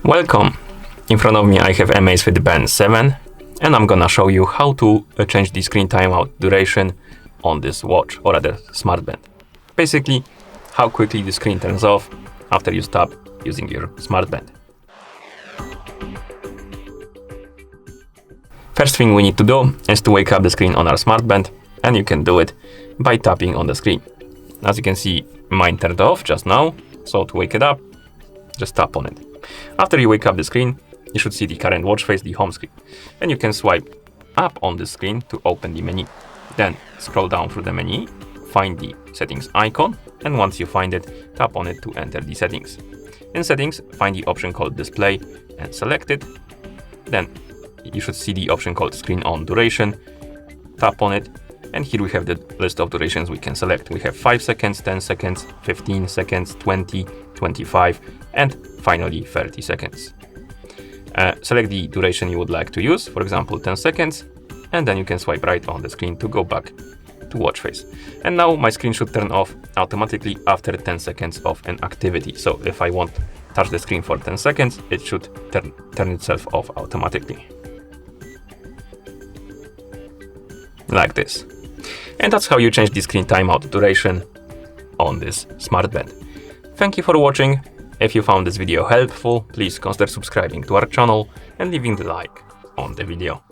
Welcome! In front of me I have AMAZFIT Band 7 and I'm gonna show you how to change the screen timeout duration on this watch, or rather smartband. Basically, how quickly the screen turns off after you stop using your smartband. First thing we need to do is to wake up the screen on our smartband, and you can do it by tapping on the screen. As you can see, mine turned off just now, so to wake it up, just tap on it. After you wake up the screen, you should see the current watch face, the home screen, and you can swipe up on the screen to open the menu. Then scroll down through the menu, find the settings icon, and once you find it, tap on it to enter the settings. In settings, find the option called display and select it. Then you should see the option called screen on duration, tap on it, and here we have the list of durations we can select. We have 5 seconds, 10 seconds, 15 seconds, 20, 25, and finally 30 seconds. Select the duration you would like to use, for example 10 seconds, and then you can swipe right on the screen to go back to watch face. And now my screen should turn off automatically after 10 seconds of an activity. So if I won't touch the screen for 10 seconds, it should turn itself off automatically. Like this. And that's how you change the screen timeout duration on this smartband. Thank you for watching. If you found this video helpful, please consider subscribing to our channel and leaving the like on the video.